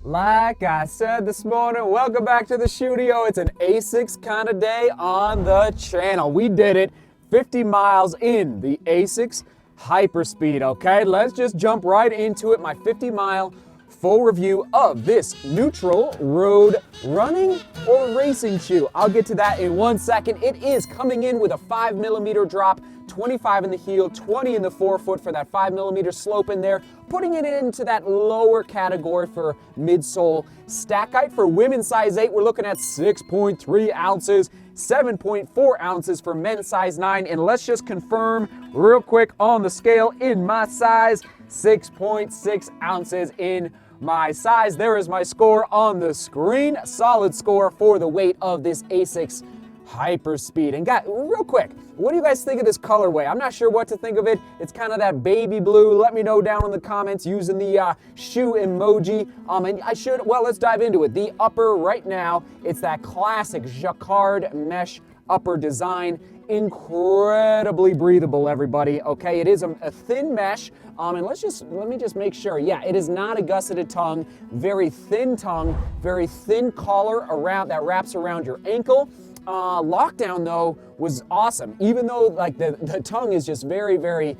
Like I said this morning, welcome back to the studio. It's an ASICS kind of day on the channel. We did it 50 miles in the ASICS Hyperspeed, okay? Let's just jump right into it. My 50-mile full review of this neutral road running or racing shoe. I'll get to that in 1 second. It is coming in with a 5mm drop, 25 in the heel, 20 in the forefoot for that 5mm slope in there, putting it into that lower category for midsole. Stack height for women's size 8, we're looking at 6.3 ounces, 7.4 ounces for men's size 9, and let's just confirm real quick on the scale in my size, 6.6 ounces in my size. There is my score on the screen. Solid score for the weight of this ASICS Hyperspeed. And guys, real quick, what do you guys think of this colorway? I'm not sure what to think of it. It's kind of that baby blue. Let me know down in the comments using the shoe emoji. Well, let's dive into it. The upper right now, it's that classic jacquard mesh upper design. Incredibly breathable, everybody. Okay, it is a thin mesh. And let me just make sure. Yeah, it is not a gusseted tongue. Very thin tongue, very thin collar around that wraps around your ankle. Lockdown though was awesome, even though like the tongue is just very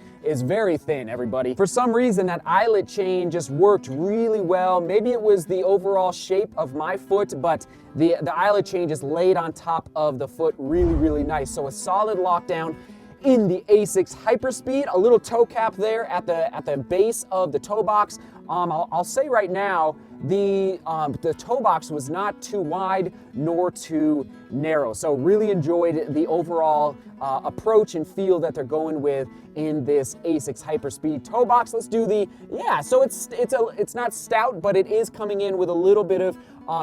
thin, everybody. For some reason that eyelet chain just worked really well. Maybe it was the overall shape of my foot, but the eyelet chain just laid on top of the foot really nice. So a solid lockdown in the ASICS Hyperspeed. A little toe cap there at the base of the toe box. I'll say right now, the toe box was not too wide nor too narrow. So really enjoyed the overall approach and feel that they're going with in this ASICS Hyperspeed toe box. Let's do so it's not stout, but it is coming in with a little bit of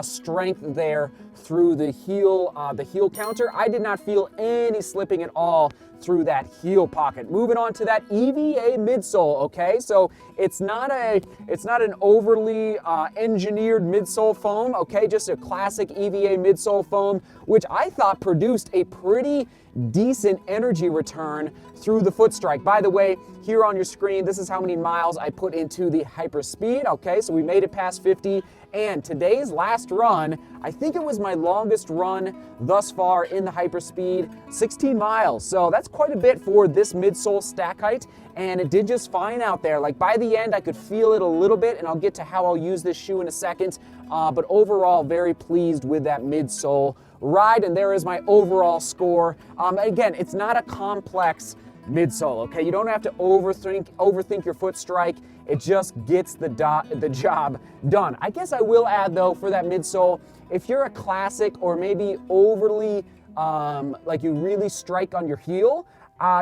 strength there through the heel counter. I did not feel any slipping at all through that heel pocket. Moving on to that EVA midsole, okay? So it's not an overly engineered midsole foam, okay? Just a classic EVA midsole foam, which I thought produced a pretty decent energy return through the foot strike. By the way, here on your screen, this is how many miles I put into the Hyperspeed, okay? So we made it past 50, and today's last run, I think it was my longest run thus far in the Hyperspeed, 16 miles. So that's quite a bit for this midsole stack height, and it did just fine out there. Like by the end, I could feel it a little bit, and I'll get to how I'll use this shoe in a second, but overall, very pleased with that midsole ride, and there is my overall score. Again, it's not a complex midsole, okay? You don't have to overthink your foot strike. It just gets the job done. I guess I will add though, for that midsole, if you're a classic or maybe overly, like you really strike on your heel,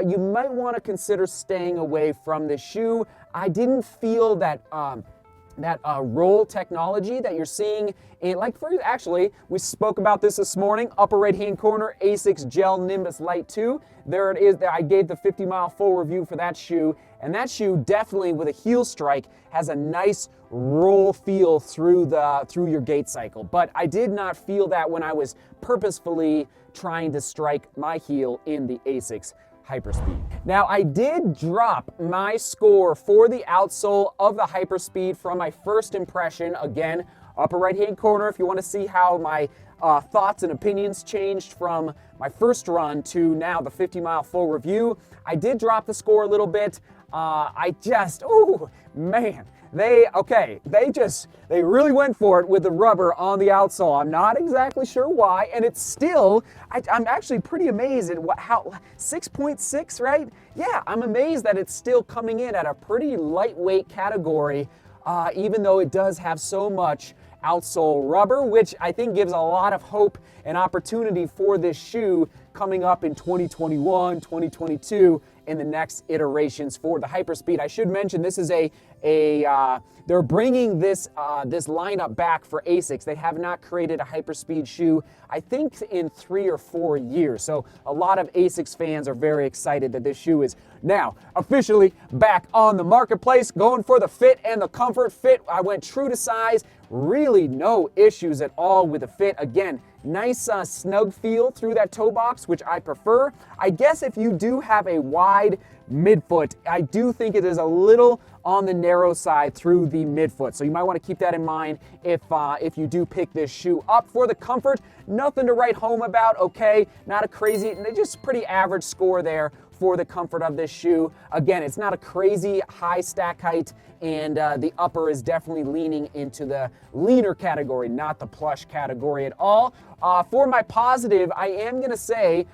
you might want to consider staying away from the shoe. I didn't feel that roll technology that you're seeing actually, we spoke about this morning, upper right hand corner, ASICS Gel Nimbus Light 2. There it is. I gave the 50-mile full review for that shoe, and that shoe definitely with a heel strike has a nice roll feel through your gait cycle. But I did not feel that when I was purposefully trying to strike my heel in the ASICS Hyperspeed. Now, I did drop my score for the outsole of the Hyperspeed from my first impression. Again, upper right-hand corner, if you want to see how my thoughts and opinions changed from my first run to now the 50-mile full review. I did drop the score a little bit. They really went for it with the rubber on the outsole. I'm not exactly sure why, and it's still, I'm actually pretty amazed at how 6.6, right? Yeah, I'm amazed that it's still coming in at a pretty lightweight category, even though it does have so much outsole rubber, which I think gives a lot of hope and opportunity for this shoe coming up in 2021, 2022, in the next iterations for the Hyperspeed. I should mention this is they're bringing this lineup back for ASICS. They have not created a Hyperspeed shoe, I think, in 3 or 4 years. So a lot of ASICS fans are very excited that this shoe is now officially back on the marketplace, going for the fit and the comfort. Fit, I went true to size. Really no issues at all with the fit. Again, nice snug feel through that toe box, which I prefer. I guess if you do have a wide midfoot. I do think it is a little on the narrow side through the midfoot, so you might want to keep that in mind if you do pick this shoe up. For the comfort, nothing to write home about, okay? Not a crazy, just pretty average score there for the comfort of this shoe. Again, it's not a crazy high stack height, and the upper is definitely leaning into the leaner category, not the plush category at all. For my positive, I am gonna say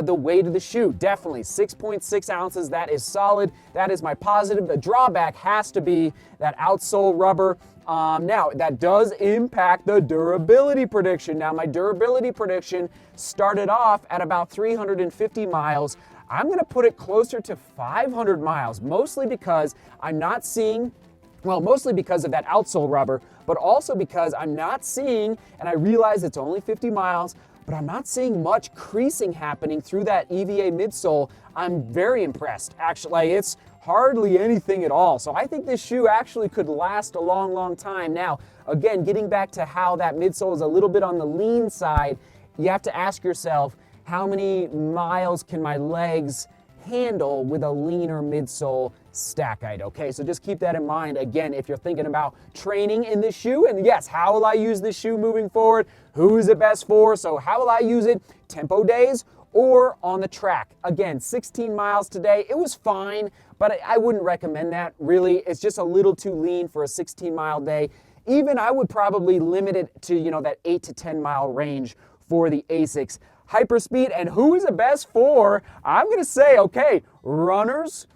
the weight of the shoe, definitely 6.6 ounces, that is solid. That is my positive. The drawback has to be that outsole rubber. Now, that does impact the durability prediction. Now, my durability prediction started off at about 350 miles. I'm gonna put it closer to 500 miles, mostly because I'm not seeing, well, mostly because of that outsole rubber, but also because I'm not seeing, and I realize it's only 50 miles, but I'm not seeing much creasing happening through that EVA midsole. I'm very impressed. Actually, it's hardly anything at all. So I think this shoe actually could last a long, long time. Now, again, getting back to how that midsole is a little bit on the lean side, you have to ask yourself, how many miles can my legs handle with a leaner midsole stack height? Okay, so just keep that in mind. Again, if you're thinking about training in this shoe, and yes, how will I use this shoe moving forward? Who is it best for? So how will I use it? Tempo days or on the track? Again, 16 miles today, it was fine, but I wouldn't recommend that really. It's just a little too lean for a 16-mile day. Even I would probably limit it to, you know, that 8 to 10 mile range for the ASICS Hyperspeed. And who is it best for? I'm gonna say, okay, runners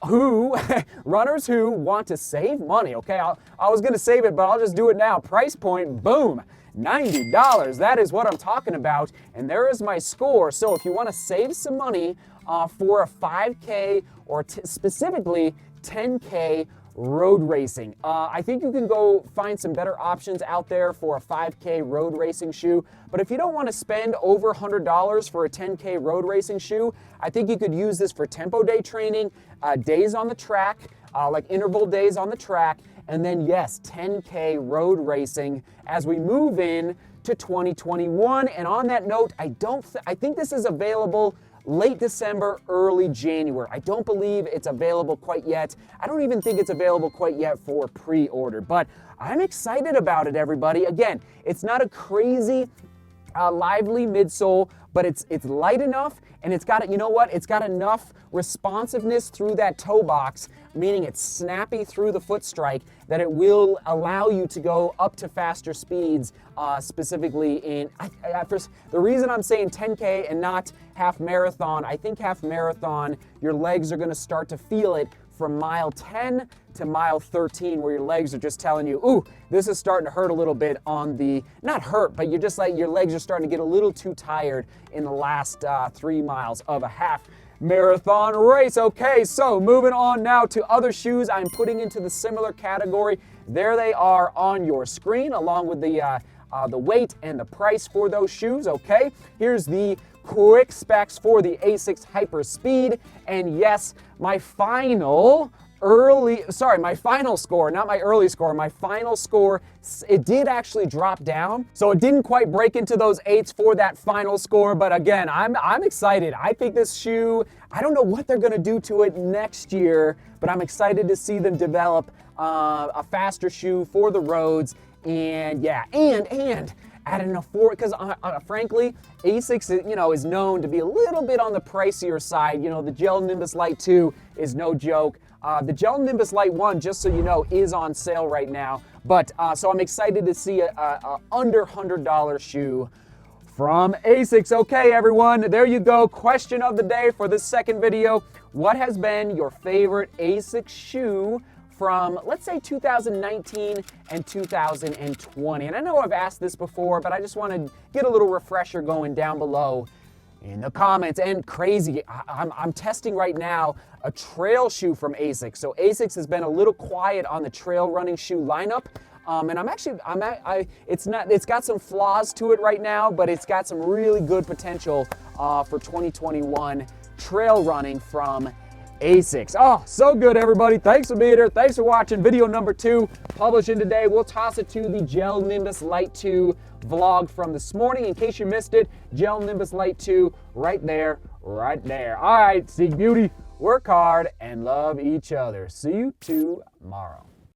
who want to save money. Okay, I was gonna save it, but I'll just do it now. Price point, boom, $90. That is what I'm talking about, and there is my score. So if you want to save some money for a 5K or specifically 10K road racing, I think you can go find some better options out there for a 5K road racing shoe. But if you don't want to spend over $100 for a 10K road racing shoe, I think you could use this for tempo day training, days on the track, like interval days on the track, and then yes, 10K road racing as we move in to 2021. And on that note, I think this is available late December, early January. I don't believe it's available quite yet. I don't even think it's available quite yet for pre-order, but I'm excited about it, everybody. Again, it's not a crazy lively midsole, but it's light enough, and it's got, you know what? It's got enough responsiveness through that toe box, meaning it's snappy through the foot strike, that it will allow you to go up to faster speeds, specifically in, the reason I'm saying 10K and not half marathon, I think half marathon, your legs are gonna start to feel it from mile 10 to mile 13, where your legs are just telling you, ooh, this is starting to hurt a little bit on the, not hurt, but you're just like, your legs are starting to get a little too tired in the last 3 miles of a half marathon race. Okay, so moving on now to other shoes I'm putting into the similar category. There they are on your screen, along with the weight and the price for those shoes. Okay, here's the quick specs for the ASICS Hyperspeed, and yes, my final score, not my early score, my final score, it did actually drop down, so it didn't quite break into those 8s for that final score, but again, I'm excited. I think this shoe, I don't know what they're gonna do to it next year, but I'm excited to see them develop a faster shoe for the roads, and yeah, and at an because frankly, ASICS, you know, is known to be a little bit on the pricier side. You know, the Gel Nimbus Lite 2 is no joke. The Gel Nimbus Lite 1, just so you know, is on sale right now. But so I'm excited to see a under $100 shoe from ASICS. Okay, everyone, there you go. Question of the day for this second video: what has been your favorite ASICS shoe from, let's say, 2019 and 2020? And I know I've asked this before, but I just want to get a little refresher going down below in the comments. And crazy, I'm testing right now a trail shoe from ASICS. So ASICS has been a little quiet on the trail running shoe lineup. And it's got some flaws to it right now, but it's got some really good potential for 2021 trail running from ASICS. Oh, so good, everybody. Thanks for being here. Thanks for watching video number 2, publishing today. We'll toss it to the Gel Nimbus Lite 2 vlog from this morning. In case you missed it, Gel Nimbus Lite 2 right there, right there. All right, Seek Beauty. work hard, and love each other. See you tomorrow.